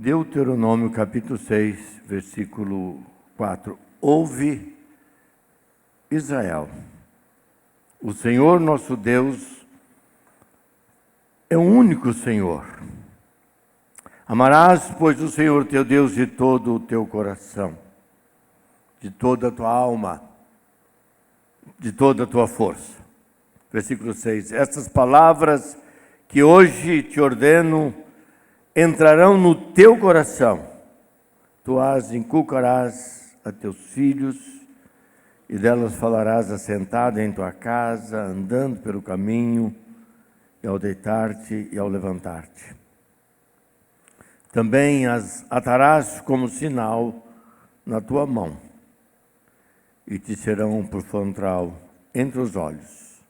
Deuteronômio capítulo 6, versículo 4. Ouve, Israel, o Senhor nosso Deus é o único Senhor. Amarás, pois, o Senhor teu Deus de todo o teu coração, de toda a tua alma, de toda a tua força. Versículo 6. Estas palavras que hoje te ordeno entrarão no teu coração. Tu as inculcarás a teus filhos e delas falarás assentado em tua casa, andando pelo caminho, e ao deitar-te e ao levantar-te. Também as atarás como sinal na tua mão, e te serão por frontal entre os olhos,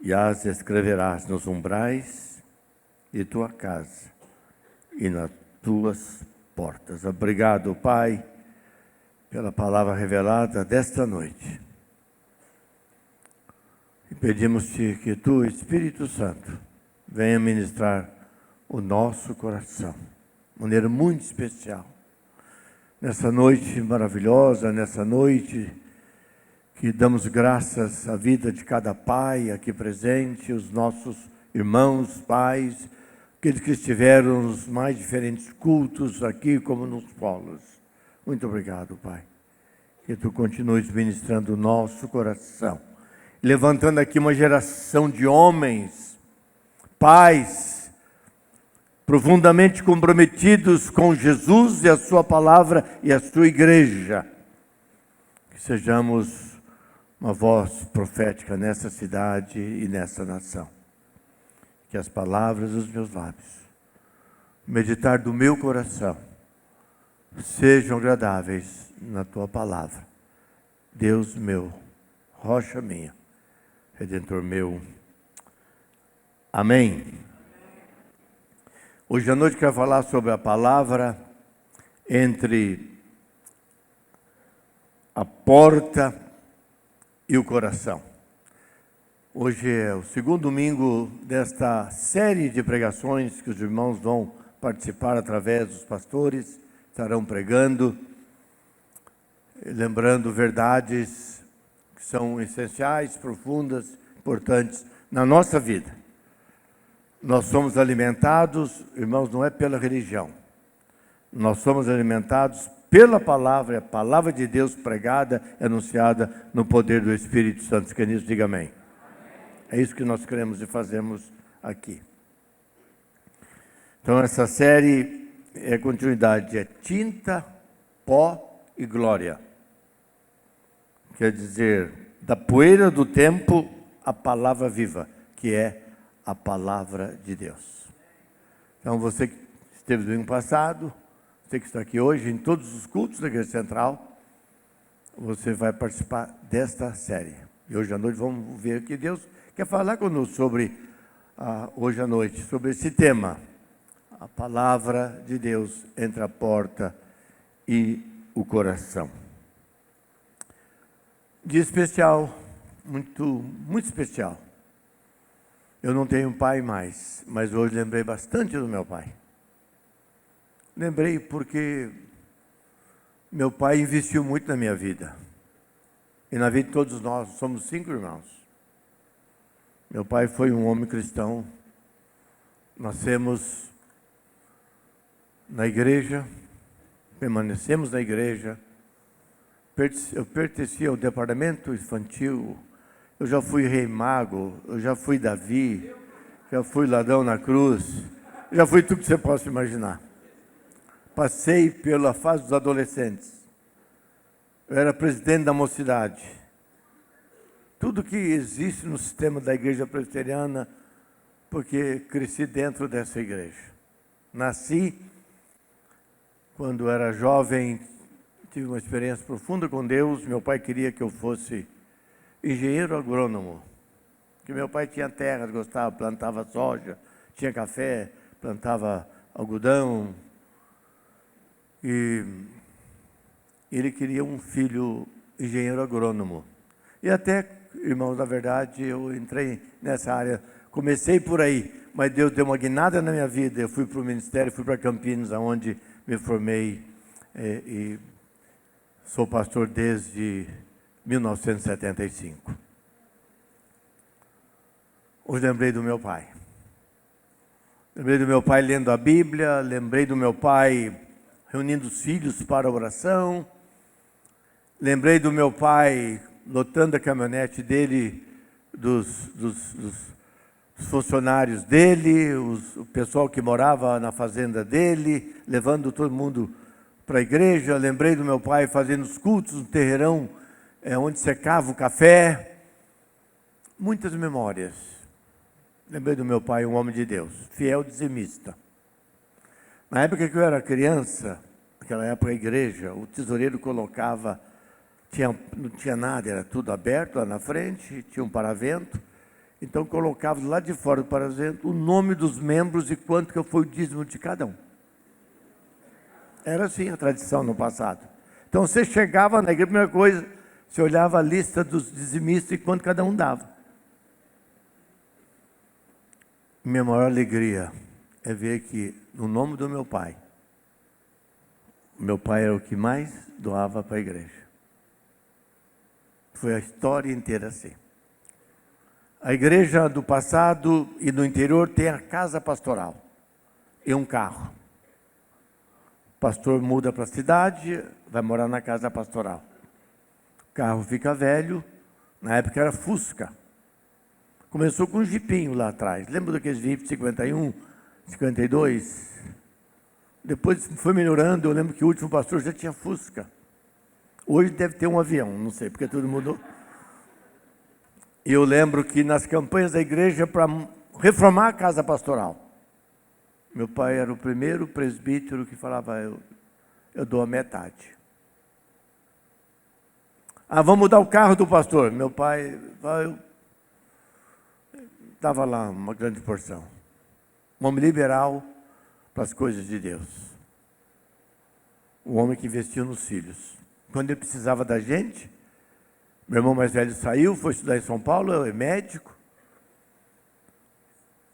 e as escreverás nos umbrais de tua casa e nas tuas portas. Obrigado, Pai, pela palavra revelada desta noite. E pedimos-te que tu, Espírito Santo, venha ministrar o nosso coração, de maneira muito especial. Nessa noite maravilhosa, nessa noite que damos graças à vida de cada pai aqui presente, os nossos irmãos, pais, aqueles que estiveram nos mais diferentes cultos aqui como nos polos. Muito obrigado, Pai. Que tu continues ministrando o nosso coração, levantando aqui uma geração de homens, pais, profundamente comprometidos com Jesus e a sua palavra e a sua igreja. Que sejamos uma voz profética nessa cidade e nessa nação. Que as palavras dos meus lábios, meditar do meu coração, sejam agradáveis na tua palavra. Deus meu, rocha minha, Redentor meu. Amém. Hoje à noite quero falar sobre a palavra entre a porta e o coração. Hoje é o segundo domingo desta série de pregações que os irmãos vão participar através dos pastores, estarão pregando, lembrando verdades que são essenciais, profundas, importantes na nossa vida. Nós somos alimentados, irmãos, não é pela religião. Nós somos alimentados pela palavra, a palavra de Deus pregada, anunciada no poder do Espírito Santo. Quem nisso, diga amém. É isso que nós queremos e fazemos aqui. Então, essa série é continuidade, é tinta, pó e glória. Quer dizer, da poeira do tempo, a palavra viva, que é a palavra de Deus. Então, você que esteve no domingo passado, você que está aqui hoje, em todos os cultos da Igreja Central, você vai participar desta série. E hoje à noite vamos ver que Deus quer falar conosco sobre, hoje à noite, sobre esse tema, a palavra de Deus entre a porta e o coração. Dia especial, muito especial. Eu não tenho pai mais, mas hoje lembrei bastante do meu pai. Lembrei porque meu pai investiu muito na minha vida. E na vida de todos nós, somos 5 irmãos. Meu pai foi um homem cristão. Nascemos na igreja, permanecemos na igreja. Eu pertencia ao departamento infantil. Eu já fui rei mago, eu já fui Davi, já fui ladrão na cruz, já fui tudo que você possa imaginar. Passei pela fase dos adolescentes. Eu era presidente da mocidade. Tudo que existe no sistema da igreja presbiteriana, porque cresci dentro dessa igreja. Nasci, quando era jovem, tive uma experiência profunda com Deus. Meu pai queria que eu fosse engenheiro agrônomo, porque meu pai tinha terras, gostava, plantava soja, tinha café, plantava algodão, e ele queria um filho engenheiro agrônomo. E até, irmãos, na verdade, eu entrei nessa área Comecei por aí, mas Deus deu uma guinada na minha vida. Eu fui para o ministério, fui para Campinas, onde me formei e sou pastor desde 1975. Hoje lembrei do meu pai. Lembrei do meu pai lendo a Bíblia, lembrei do meu pai reunindo os filhos para a oração, lembrei do meu pai lotando a caminhonete dele, dos funcionários dele, o pessoal que morava na fazenda dele, levando todo mundo para a igreja. Lembrei do meu pai fazendo os cultos no terreirão, onde secava o café. Muitas memórias. Lembrei do meu pai, um homem de Deus, fiel dizimista. Na época que eu era criança, naquela época a igreja, o tesoureiro colocava, não tinha nada, era tudo aberto lá na frente, tinha um paravento, então colocava lá de fora do paravento o nome dos membros e quanto que foi o dízimo de cada um. Era assim a tradição no passado. Então você chegava na igreja, a primeira coisa, você olhava a lista dos dizimistas e quanto cada um dava. Minha maior alegria é ver que, no nome do meu pai era o que mais doava para a igreja. Foi a história inteira assim. A igreja do passado e do interior tem a casa pastoral e um carro. O pastor muda para a cidade, vai morar na casa pastoral. O carro fica velho, na época era Fusca. Começou com um jipinho lá atrás. Lembra daqueles Jeep 51, 52? Depois foi melhorando. Eu lembro que o último pastor já tinha Fusca. Hoje deve ter um avião, não sei, porque tudo mudou. E eu lembro que nas campanhas da igreja para reformar a casa pastoral, meu pai era o primeiro presbítero que falava, eu dou a metade. Vamos mudar o carro do pastor. Meu pai dava lá uma grande porção. Um homem liberal para as coisas de Deus. Um homem que investiu nos filhos. Quando ele precisava da gente, meu irmão mais velho saiu, foi estudar em São Paulo, é médico.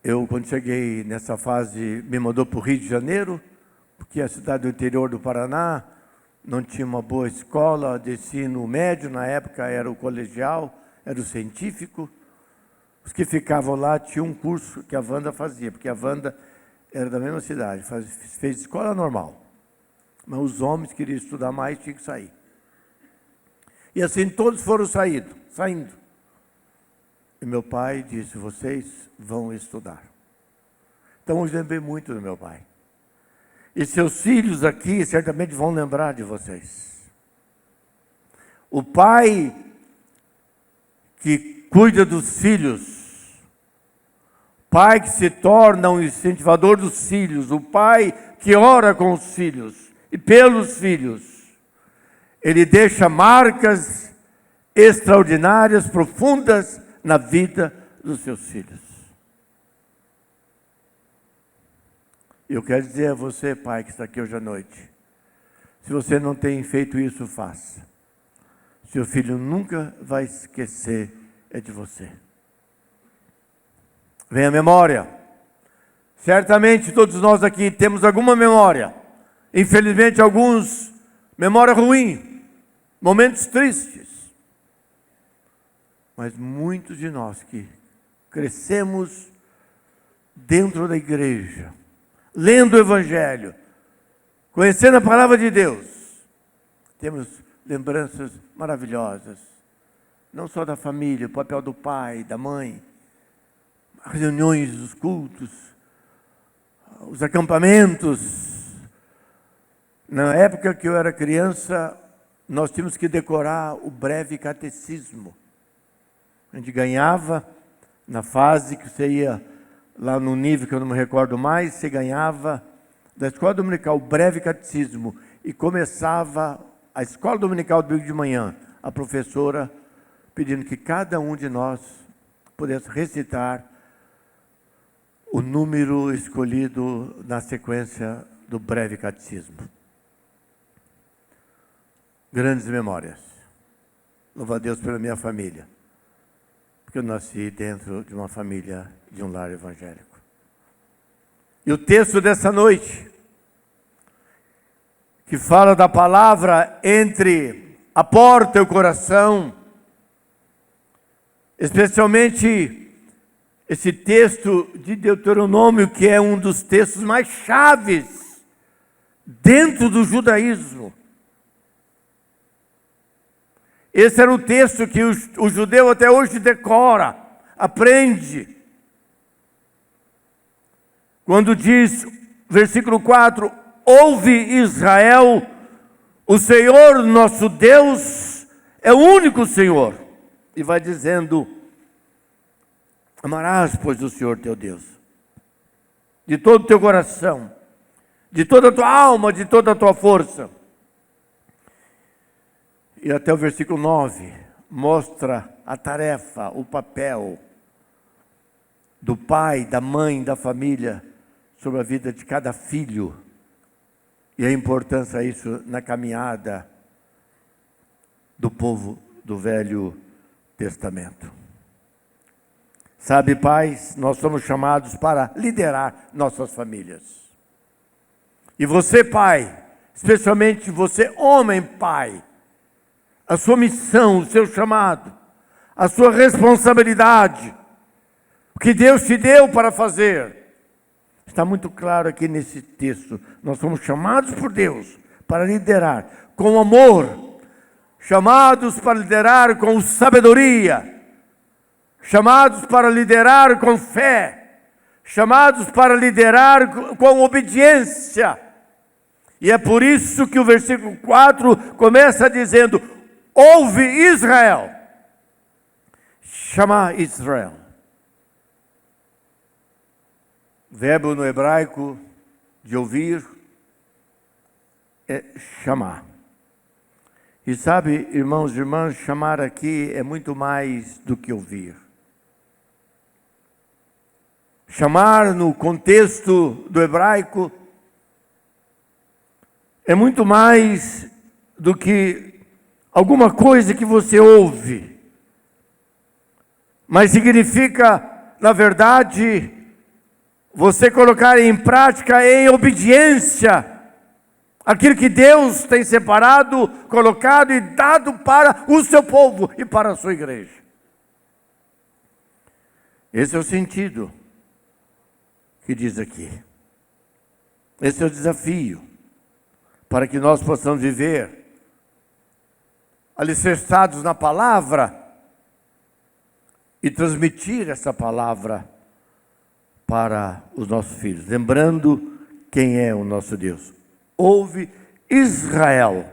Eu, quando cheguei nessa fase, me mandou para o Rio de Janeiro, porque a cidade do interior do Paraná não tinha uma boa escola de ensino médio, na época era o colegial, era o científico. Os que ficavam lá tinham um curso que a Wanda fazia, porque a Wanda era da mesma cidade, fez escola normal. Mas os homens queriam estudar mais, tinham que sair. E assim todos foram saindo. E meu pai disse, vocês vão estudar. Então hoje lembrei muito do meu pai. E seus filhos aqui certamente vão lembrar de vocês. O pai que cuida dos filhos, pai que se torna um incentivador dos filhos, o pai que ora com os filhos e pelos filhos, ele deixa marcas extraordinárias, profundas na vida dos seus filhos. Eu quero dizer a você, pai, que está aqui hoje à noite, se você não tem feito isso, faça. Seu filho nunca vai esquecer de você. Vem a memória. Certamente todos nós aqui temos alguma memória. Infelizmente alguns, memória ruim, momentos tristes. Mas muitos de nós que crescemos dentro da igreja, lendo o Evangelho, conhecendo a palavra de Deus, temos lembranças maravilhosas, não só da família, o papel do pai, da mãe, as reuniões, os cultos, os acampamentos. Na época que eu era criança, nós tínhamos que decorar o breve catecismo. A gente ganhava, na fase que você ia lá no nível que eu não me recordo mais, você ganhava da escola dominical o breve catecismo e começava a escola dominical do domingo de manhã, a professora pedindo que cada um de nós pudesse recitar o número escolhido na sequência do breve catecismo. Grandes memórias. Louvo a Deus pela minha família. porque eu nasci dentro de uma família, de um lar evangélico. E o texto dessa noite, que fala da palavra entre a porta e o coração, especialmente esse texto de Deuteronômio, que é um dos textos mais chaves dentro do judaísmo. Esse era o texto que o judeu até hoje decora, aprende. Quando diz, versículo 4, ouve Israel, o Senhor nosso Deus é o único Senhor. E vai dizendo, amarás, pois, o Senhor teu Deus, de todo o teu coração, de toda a tua alma, de toda a tua força. E até o versículo 9, mostra a tarefa, o papel do pai, da mãe, da família, sobre a vida de cada filho. E a importância disso na caminhada do povo do Velho Testamento. Sabe, pais, nós somos chamados para liderar nossas famílias. E você, pai, especialmente você, homem, pai, a sua missão, o seu chamado, a sua responsabilidade, o que Deus te deu para fazer, está muito claro aqui nesse texto. Nós somos chamados por Deus para liderar com amor, chamados para liderar com sabedoria, chamados para liderar com fé, chamados para liderar com obediência. E é por isso que o versículo 4 começa dizendo, ouve Israel, chama Israel. Verbo no hebraico de ouvir é chamar. E sabe, irmãos e irmãs, chamar aqui é muito mais do que ouvir. Chamar no contexto do hebraico é muito mais do que alguma coisa que você ouve. Mas significa, na verdade, você colocar em prática, em obediência, aquilo que Deus tem separado, colocado e dado para o seu povo e para a sua igreja. Esse é o sentido que diz aqui. Esse é o desafio para que nós possamos viver alicerçados na palavra e transmitir essa palavra para os nossos filhos, lembrando quem é o nosso Deus. Ouve Israel,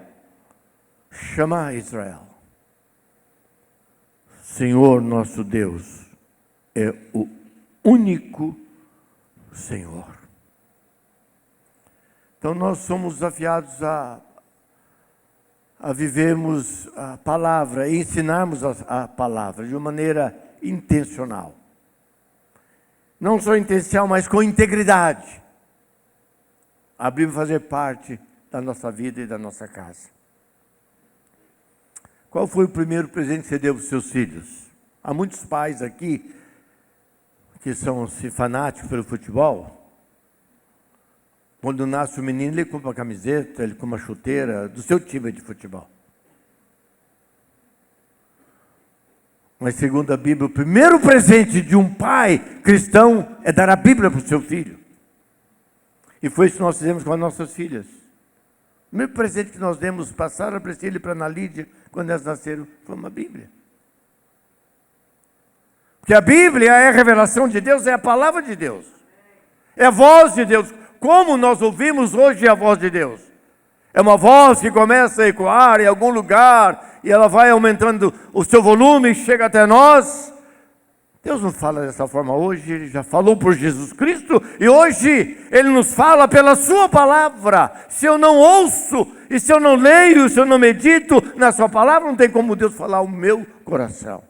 chama Israel. Senhor nosso Deus é o único Senhor. Então nós somos desafiados a vivermos a palavra e ensinarmos a palavra de uma maneira intencional. Não só intencional, mas com integridade. A Bíblia fazer parte da nossa vida e da nossa casa. Qual foi o primeiro presente que você deu para os seus filhos? Há muitos pais aqui que são fanáticos pelo futebol. Quando nasce o menino, ele compra uma camiseta, ele compra uma chuteira do seu time de futebol. Mas segundo a Bíblia, o primeiro presente de um pai cristão é dar a Bíblia para o seu filho. E foi isso que nós fizemos com as nossas filhas. O primeiro presente que nós demos para Sara, para Priscila e para Ana Lídia, quando elas nasceram, foi uma Bíblia. Porque a Bíblia é a revelação de Deus, é a palavra de Deus. É a voz de Deus. Como nós ouvimos hoje a voz de Deus? É uma voz que começa a ecoar em algum lugar e ela vai aumentando o seu volume e chega até nós. Deus não fala dessa forma hoje, Ele já falou por Jesus Cristo e hoje Ele nos fala pela sua palavra. Se eu não ouço, e se eu não leio, se eu não medito na sua palavra, não tem como Deus falar ao meu coração.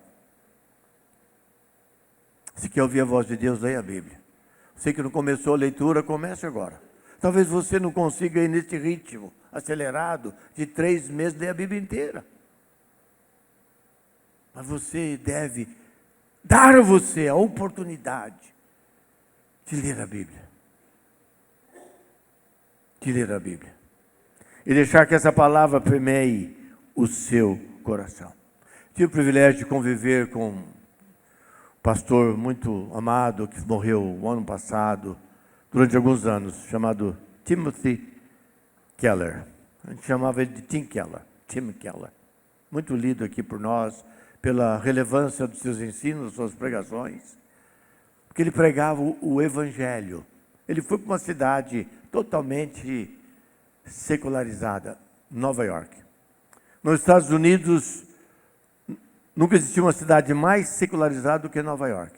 Se quer ouvir a voz de Deus, leia a Bíblia. Você que não começou a leitura, comece agora. Talvez você não consiga ir nesse ritmo acelerado de 3 meses ler a Bíblia inteira. Mas você deve dar a você a oportunidade de ler a Bíblia. De ler a Bíblia. E deixar que essa palavra permeie o seu coração. Tive o privilégio de conviver com um pastor muito amado, que morreu o ano passado, durante alguns anos, chamado Timothy Keller. A gente chamava ele de Tim Keller. Tim Keller. Muito lido aqui por nós, pela relevância dos seus ensinos, suas pregações, porque ele pregava o Evangelho. Ele foi para uma cidade totalmente secularizada, Nova York. Nos Estados Unidos, nunca existiu uma cidade mais secularizada do que Nova York.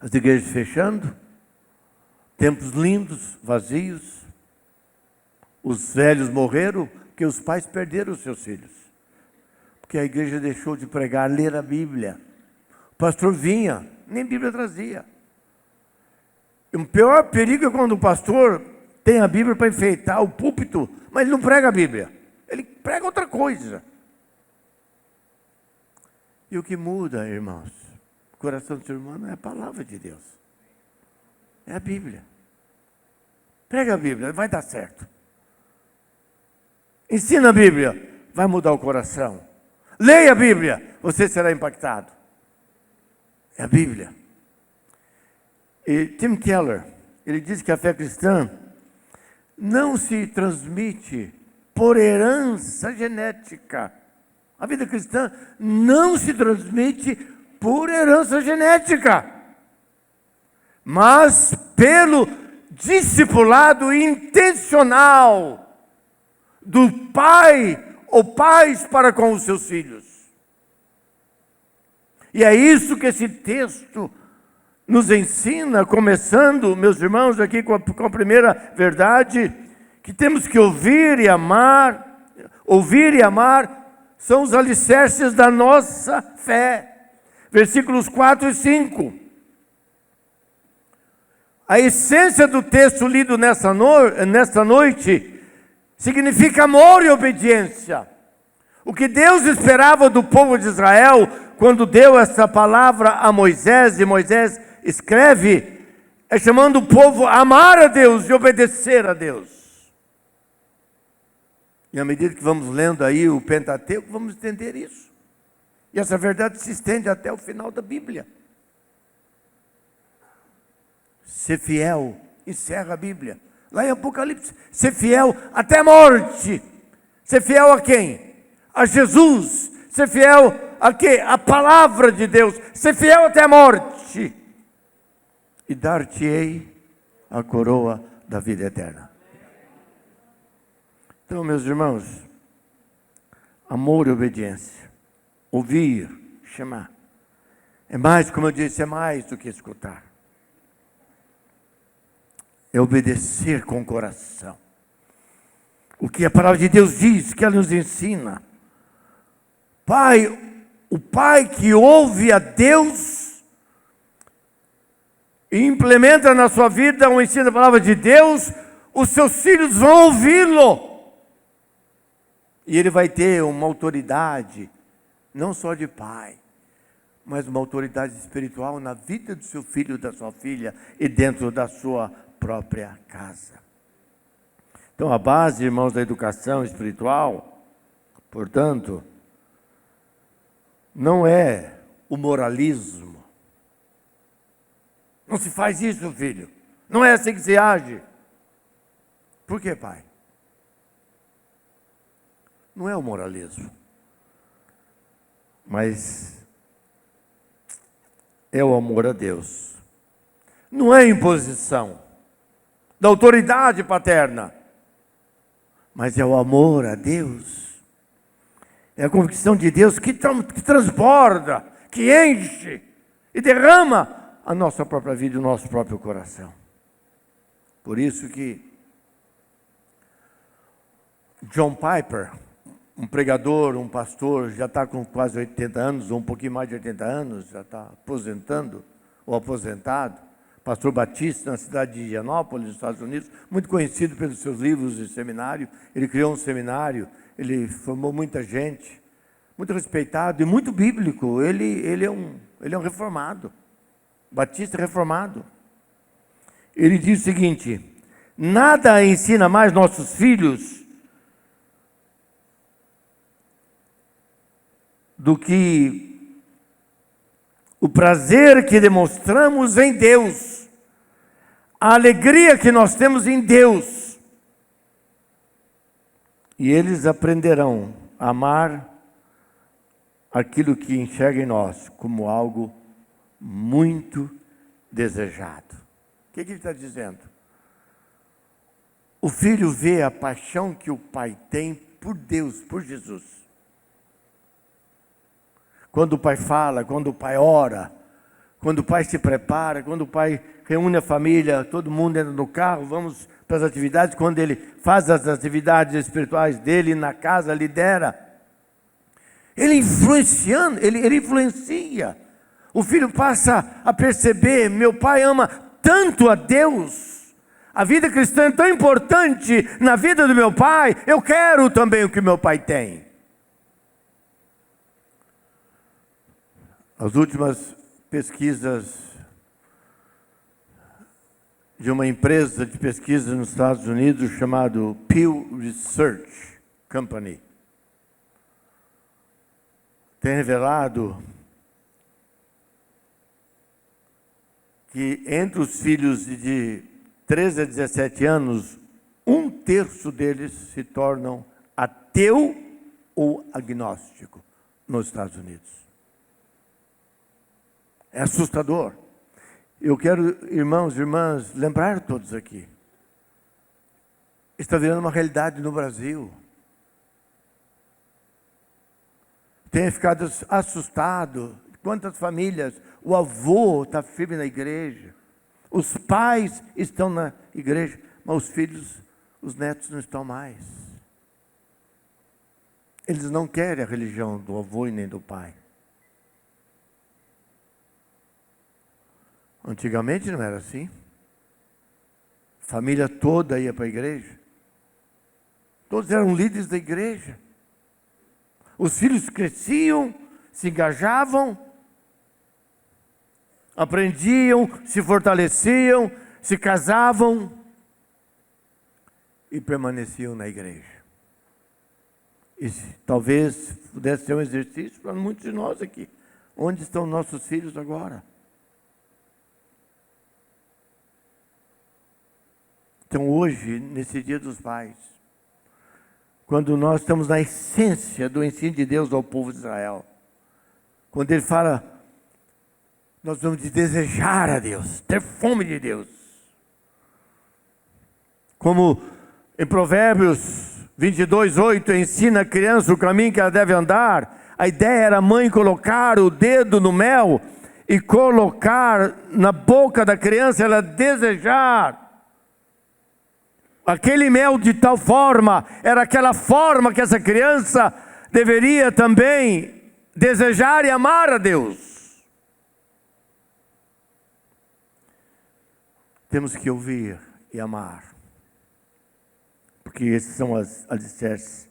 As igrejas fechando, templos lindos, vazios, os velhos morreram porque os pais perderam os seus filhos. Porque a igreja deixou de pregar, ler a Bíblia. O pastor vinha, nem Bíblia trazia. E o pior perigo é quando o pastor tem a Bíblia para enfeitar o púlpito, mas ele não prega a Bíblia. Ele prega outra coisa. E o que muda, irmãos, o coração do ser humano é a palavra de Deus. É a Bíblia. Prega a Bíblia, vai dar certo. Ensina a Bíblia, vai mudar o coração. Leia a Bíblia, você será impactado. É a Bíblia. E Tim Keller, ele diz que a fé cristã não se transmite por herança genética. A vida cristã não se transmite por herança genética, mas pelo discipulado intencional do pai ou pais para com os seus filhos. E é isso que esse texto nos ensina, começando, meus irmãos, aqui com a primeira verdade, que temos que ouvir e amar. Ouvir e amar são os alicerces da nossa fé. Versículos 4 e 5. A essência do texto lido nesta noite significa amor e obediência. O que Deus esperava do povo de Israel quando deu essa palavra a Moisés, e Moisés escreve, é chamando o povo a amar a Deus e obedecer a Deus. E à medida que vamos lendo aí o Pentateuco, vamos entender isso. E essa verdade se estende até o final da Bíblia. Ser fiel, encerra a Bíblia. Lá em Apocalipse, ser fiel até a morte. Ser fiel a quem? A Jesus. Ser fiel a quê? A palavra de Deus. Ser fiel até a morte. E dar-te-ei a coroa da vida eterna. Então, meus irmãos, amor e obediência. Ouvir, chamar. É mais, como eu disse, é mais do que escutar. É obedecer com o coração. O que a palavra de Deus diz, que ela nos ensina. Pai, o pai que ouve a Deus e implementa na sua vida o ensino da palavra de Deus, os seus filhos vão ouvi-lo. E ele vai ter uma autoridade, não só de pai, mas uma autoridade espiritual na vida do seu filho e da sua filha e dentro da sua própria casa. Então, a base, irmãos, da educação espiritual, portanto, não é o moralismo. Não se faz isso, filho. Não é assim que se age. Por quê, pai? Não é o moralismo, mas é o amor a Deus. Não é imposição da autoridade paterna, mas é o amor a Deus. É a convicção de Deus que transborda, que enche e derrama a nossa própria vida e o nosso próprio coração. Por isso que John Piper, um pregador, um pastor, já está com quase 80 anos, ou um pouquinho mais de 80 anos, já está aposentando ou aposentado, pastor batista na cidade de Indianópolis, nos Estados Unidos, muito conhecido pelos seus livros de seminário. Ele criou um seminário, ele formou muita gente, muito respeitado e muito bíblico. Ele é um reformado, batista reformado. Ele diz o seguinte: nada ensina mais nossos filhos do que o prazer que demonstramos em Deus, a alegria que nós temos em Deus. E eles aprenderão a amar aquilo que enxerga em nós como algo muito desejado. O que ele está dizendo? O filho vê a paixão que o pai tem por Deus, por Jesus. Quando o pai fala, quando o pai ora, quando o pai se prepara, quando o pai reúne a família, todo mundo entra no carro, vamos para as atividades, quando ele faz as atividades espirituais dele na casa, lidera. Ele influenciando, ele influencia. O filho passa a perceber: meu pai ama tanto a Deus, a vida cristã é tão importante na vida do meu pai, eu quero também o que meu pai tem. As últimas pesquisas de uma empresa de pesquisa nos Estados Unidos chamado Pew Research Company tem revelado que entre os filhos de 13 a 17 anos, 1/3 deles se tornam ateu ou agnóstico nos Estados Unidos. É assustador. Eu quero, irmãos e irmãs, lembrar todos aqui. Está virando uma realidade no Brasil. Tenha ficado assustado. Quantas famílias, o avô está firme na igreja, os pais estão na igreja, mas os filhos, os netos não estão mais. Eles não querem a religião do avô e nem do pai. Antigamente não era assim. Família toda ia para a igreja. Todos eram líderes da igreja. Os filhos cresciam, se engajavam, aprendiam, se fortaleciam, se casavam e permaneciam na igreja. E talvez pudesse ser um exercício para muitos de nós aqui. Onde estão nossos filhos agora? Então hoje, nesse Dia dos Pais, quando nós estamos na essência do ensino de Deus ao povo de Israel, quando ele fala, nós vamos desejar a Deus, ter fome de Deus. Como em Provérbios 22:8, ensina a criança o caminho que ela deve andar. A ideia era a mãe colocar o dedo no mel e colocar na boca da criança, ela desejar aquele mel de tal forma, era aquela forma que essa criança deveria também desejar e amar a Deus. Temos que ouvir e amar, porque esses são as alicerces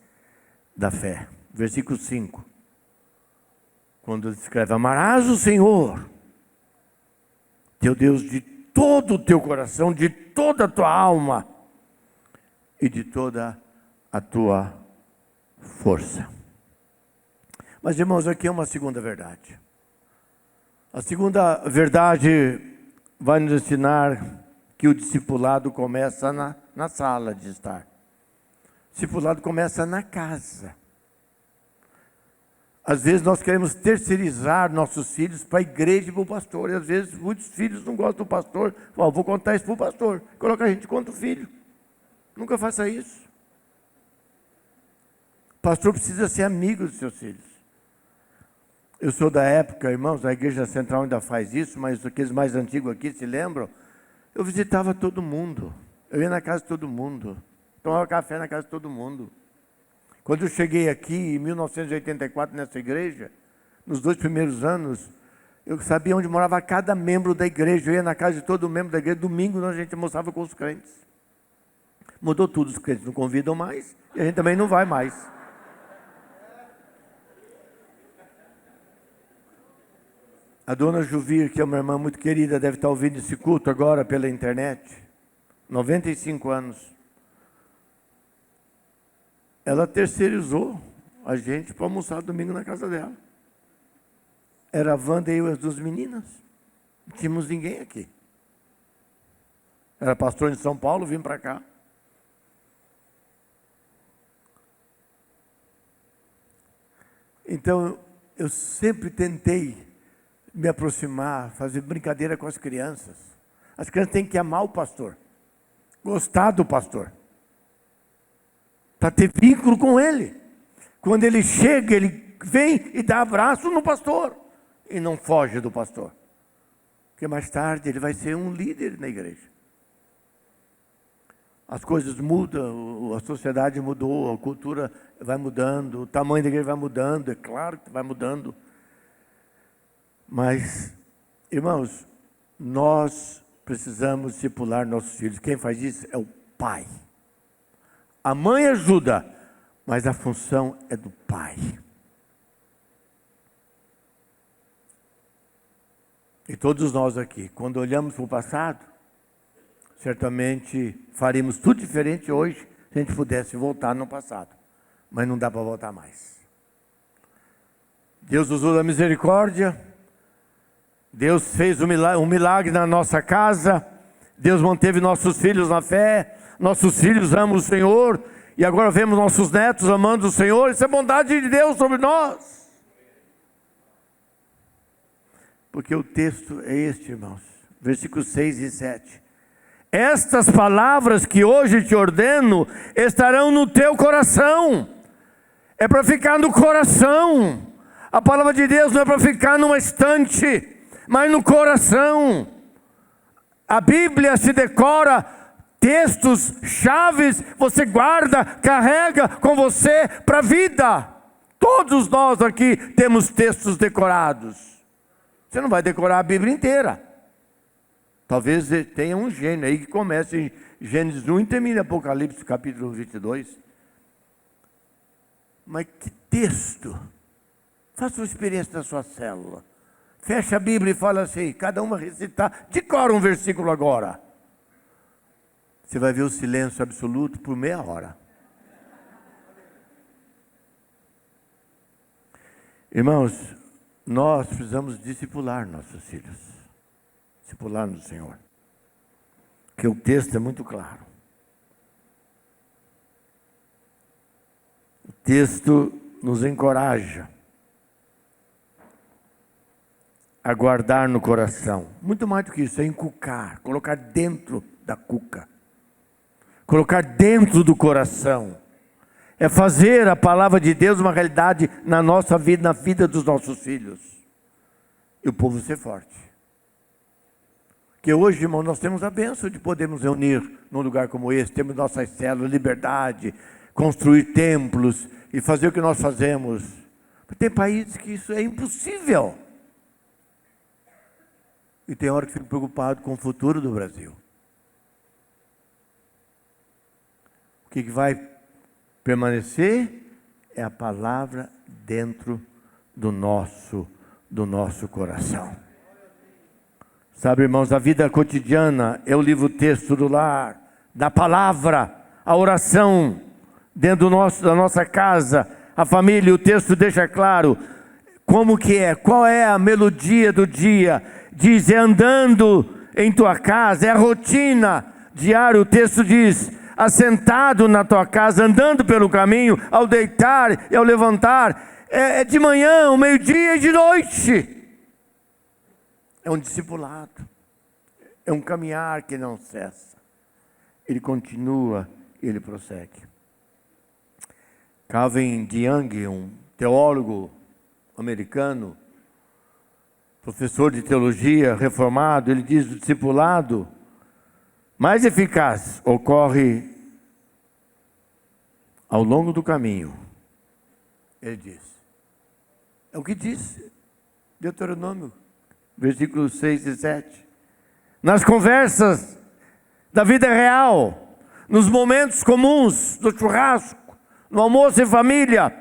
da fé. Versículo 5, quando ele escreve: amarás o Senhor, teu Deus, de todo o teu coração, de toda a tua alma e de toda a tua força. Mas, irmãos, aqui é uma segunda verdade. A segunda verdade vai nos ensinar que o discipulado começa na sala de estar. O discipulado começa na casa. Às vezes nós queremos terceirizar nossos filhos para a igreja e para o pastor. E às vezes muitos filhos não gostam do pastor. Vou contar isso para o pastor. Coloca a gente contra o filho. Nunca faça isso. O pastor precisa ser amigo dos seus filhos. Eu sou da época, irmãos, a Igreja Central ainda faz isso, mas aqueles mais antigos aqui se lembram? Eu visitava todo mundo. Eu ia na casa de todo mundo. Tomava café na casa de todo mundo. Quando eu cheguei aqui em 1984 nessa igreja, nos 2 primeiros anos, eu sabia onde morava cada membro da igreja. Eu ia na casa de todo membro da igreja. Domingo a gente almoçava com os crentes. Mudou tudo, os crentes não convidam mais e a gente também não vai mais. A dona Juvir, que é uma irmã muito querida, deve estar ouvindo esse culto agora pela internet. 95 anos. Ela terceirizou a gente para almoçar domingo na casa dela. Era a Wanda e eu, as duas meninas. Não tínhamos ninguém aqui. Era pastor em São Paulo, vim para cá. Então, eu sempre tentei me aproximar, fazer brincadeira com as crianças. As crianças têm que amar o pastor, gostar do pastor, para ter vínculo com ele. Quando ele chega, ele vem e dá abraço no pastor, e não foge do pastor. Porque mais tarde ele vai ser um líder na igreja. As coisas mudam, a sociedade mudou, a cultura vai mudando, o tamanho da igreja vai mudando, é claro que vai mudando. Mas, irmãos, nós precisamos discipular nossos filhos. Quem faz isso é o pai. A mãe ajuda, mas a função é do pai. E todos nós aqui, quando olhamos para o passado, certamente faríamos tudo diferente hoje se a gente pudesse voltar no passado. Mas não dá para voltar mais. Deus usou da misericórdia. Deus fez um milagre na nossa casa. Deus manteve nossos filhos na fé. Nossos filhos amam o Senhor. E agora vemos nossos netos amando o Senhor. Isso é bondade de Deus sobre nós. Porque o texto é este, irmãos. Versículos 6 e 7. Estas palavras que hoje te ordeno estarão no teu coração. É para ficar no coração. A palavra de Deus não é para ficar numa estante, mas no coração. A Bíblia se decora, textos chaves você guarda, carrega com você para a vida. Todos nós aqui temos textos decorados. Você não vai decorar a Bíblia inteira. Talvez tenha um gênio aí que comece em Gênesis 1 e termine em Apocalipse capítulo 22. Mas que texto! Faça uma experiência da sua célula. Fecha a Bíblia e fala assim, cada uma recitar, decora um versículo agora. Você vai ver o silêncio absoluto por meia hora. Irmãos, nós precisamos discipular nossos filhos. Discipular no Senhor. Porque o texto é muito claro. O texto nos encoraja a guardar no coração. Muito mais do que isso, é inculcar, colocar dentro da cuca. Colocar dentro do coração. É fazer a palavra de Deus uma realidade na nossa vida, na vida dos nossos filhos. E o povo ser forte. Porque hoje, irmão, nós temos a bênção de podermos reunir num lugar como esse, temos nossas células, liberdade, construir templos e fazer o que nós fazemos. Tem países que isso é impossível. E tem hora que fico preocupado com o futuro do Brasil. O que vai permanecer é a palavra dentro do nosso coração. Sabe, irmãos, a vida cotidiana é o livro-texto do lar, da palavra, a oração dentro da nossa casa, a família. O texto deixa claro como que é, qual é a melodia do dia. Diz, é andando em tua casa, é a rotina diária. O texto diz, assentado na tua casa, andando pelo caminho, ao deitar e ao levantar. É de manhã, ao meio-dia e de noite. É um discipulado, é um caminhar que não cessa. Ele continua, ele prossegue. Calvin DeYoung, um teólogo americano, professor de teologia reformado, ele diz: o discipulado mais eficaz ocorre ao longo do caminho. Ele diz. É o que diz Deuteronômio. Versículos 6 e 7. Nas conversas da vida real, nos momentos comuns, do churrasco, no almoço em família,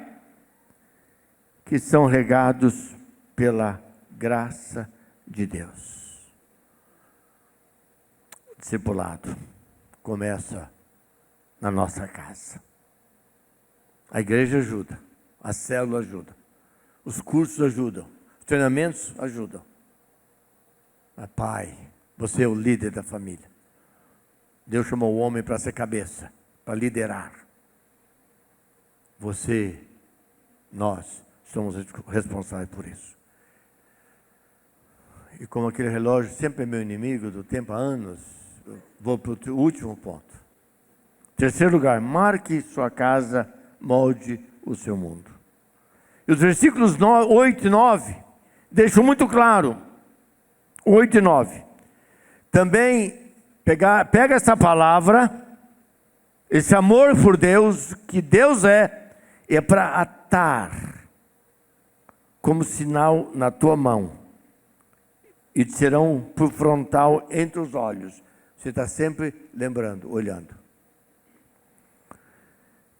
que são regados pela graça de Deus. Discipulado começa na nossa casa. A igreja ajuda, a célula ajuda, os cursos ajudam, os treinamentos ajudam. Mas pai, você é o líder da família. Deus chamou o homem para ser cabeça, para liderar. Você, nós, somos responsáveis por isso. E como aquele relógio sempre é meu inimigo do tempo há anos, eu vou para o último ponto. Terceiro lugar, marque sua casa, molde o seu mundo. E os versículos 8 e 9 deixam muito claro. 8 e 9. Também pega essa palavra, esse amor por Deus, que Deus é para atar como sinal na tua mão. E te serão por frontal entre os olhos. Você está sempre lembrando, olhando.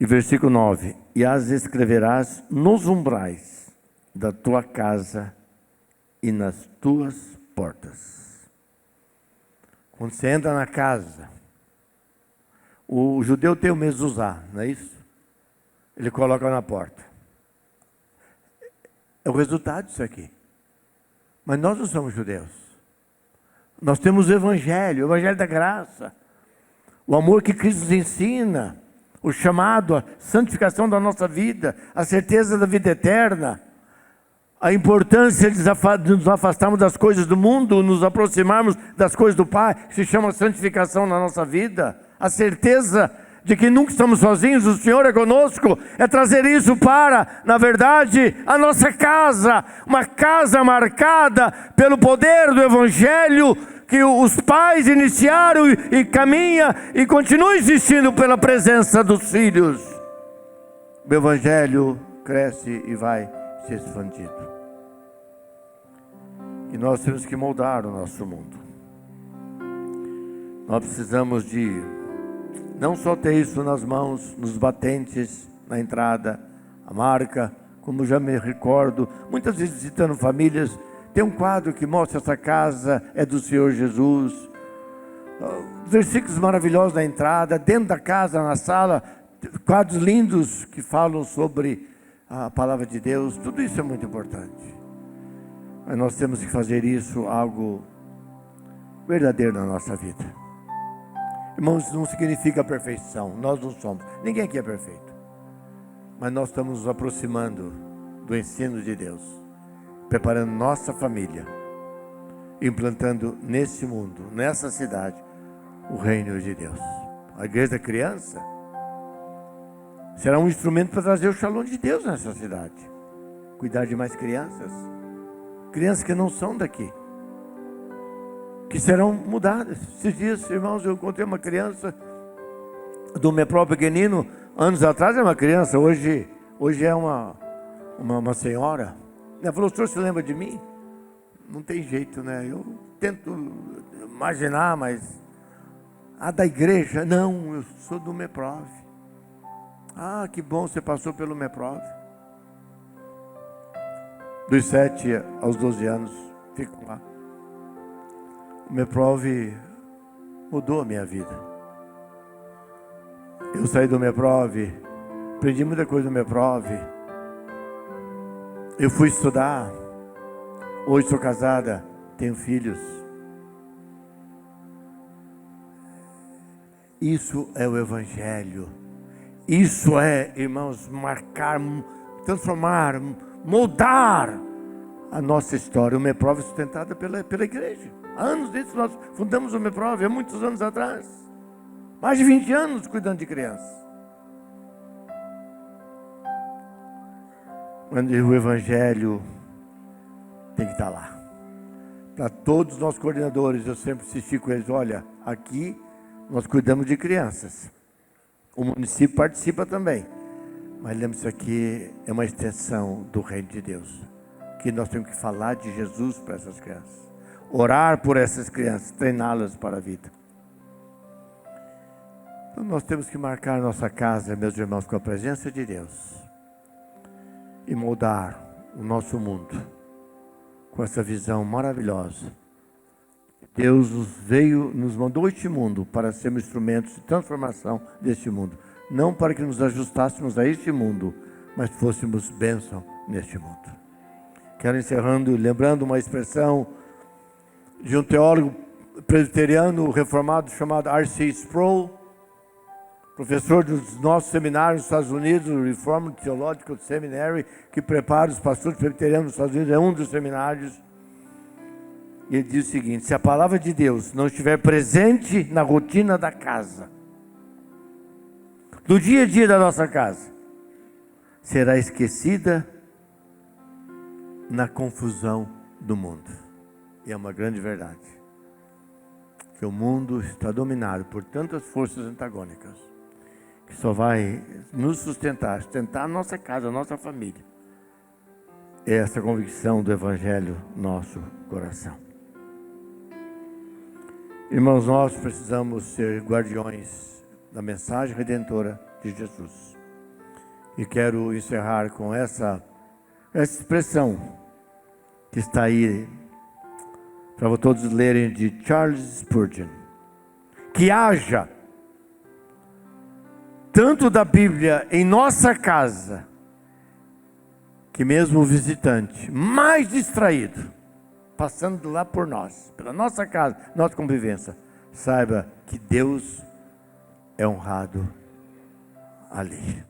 E versículo 9. E as escreverás nos umbrais da tua casa e nas tuas portas. Quando você entra na casa, o judeu tem o mezuzá, não é isso? Ele coloca na porta. É o resultado disso aqui. Mas nós não somos judeus. Nós temos o Evangelho da graça. O amor que Cristo nos ensina. O chamado, a santificação da nossa vida. A certeza da vida eterna. A importância de nos afastarmos das coisas do mundo, nos aproximarmos das coisas do Pai, que se chama santificação na nossa vida. A certeza de que nunca estamos sozinhos, o Senhor é conosco, é trazer isso para, na verdade, a nossa casa, uma casa marcada pelo poder do Evangelho, que os pais iniciaram e caminha e continua existindo pela presença dos filhos. O Evangelho cresce e vai se expandindo. E nós temos que moldar o nosso mundo. Nós precisamos de não só ter isso nas mãos, nos batentes, na entrada, a marca, como já me recordo, muitas vezes visitando famílias, tem um quadro que mostra essa casa é do Senhor Jesus. Versículos maravilhosos na entrada, dentro da casa, na sala, quadros lindos que falam sobre a palavra de Deus. Tudo isso é muito importante. Mas nós temos que fazer isso algo verdadeiro na nossa vida. Irmãos, não significa perfeição, nós não somos, ninguém aqui é perfeito. Mas nós estamos nos aproximando do ensino de Deus, preparando nossa família, implantando nesse mundo, nessa cidade, o reino de Deus. A igreja da criança será um instrumento para trazer o shalom de Deus nessa cidade. Cuidar de mais crianças, crianças que não são daqui, que serão mudadas. Esses dias, irmãos, eu encontrei uma criança do meu próprio pequenino, anos atrás era uma criança, hoje é uma senhora. Ela falou: o senhor se lembra de mim? Não tem jeito, né? Eu tento imaginar, mas da igreja? Não, eu sou do MEPROV. Ah, que bom, você passou pelo MEPROV. Dos 7 aos 12 anos, fico lá. O MEPROV mudou a minha vida. Eu saí do MEPROV, aprendi muita coisa no MEPROV. Eu fui estudar. Hoje sou casada, tenho filhos. Isso é o Evangelho. Isso é, irmãos, marcar, transformar, moldar a nossa história. O MEPROV é sustentada pela igreja. Há anos desde que nós fundamos o MEPROV, há muitos anos atrás. Mais de 20 anos cuidando de crianças. O Evangelho tem que estar lá. Para todos os nossos coordenadores, eu sempre insisti com eles: olha, aqui nós cuidamos de crianças. O município participa também. Mas lembre-se, isso aqui é uma extensão do reino de Deus. Que nós temos que falar de Jesus para essas crianças. Orar por essas crianças, treiná-las para a vida. Então nós temos que marcar nossa casa, meus irmãos, com a presença de Deus. E moldar o nosso mundo com essa visão maravilhosa. Deus nos mandou a este mundo para sermos instrumentos de transformação deste mundo. Não para que nos ajustássemos a este mundo, mas fôssemos bênção neste mundo. Quero encerrando, lembrando uma expressão de um teólogo presbiteriano reformado chamado R.C. Sproul, professor dos nossos seminários nos Estados Unidos, o Reformed Theological Seminary, que prepara os pastores presbiterianos nos Estados Unidos, é um dos seminários. E ele diz o seguinte: se a palavra de Deus não estiver presente na rotina da casa, do dia a dia da nossa casa, será esquecida na confusão do mundo. E é uma grande verdade, que o mundo está dominado por tantas forças antagônicas, que só vai nos sustentar a nossa casa, a nossa família, é essa convicção do Evangelho no nosso coração. Irmãos, nós precisamos ser guardiões da mensagem redentora de Jesus. E quero encerrar com essa expressão que está aí, para todos lerem, de Charles Spurgeon. Que haja tanto da Bíblia em nossa casa, que mesmo o visitante mais distraído, passando lá por nós, pela nossa casa, nossa convivência, saiba que Deus é honrado ali.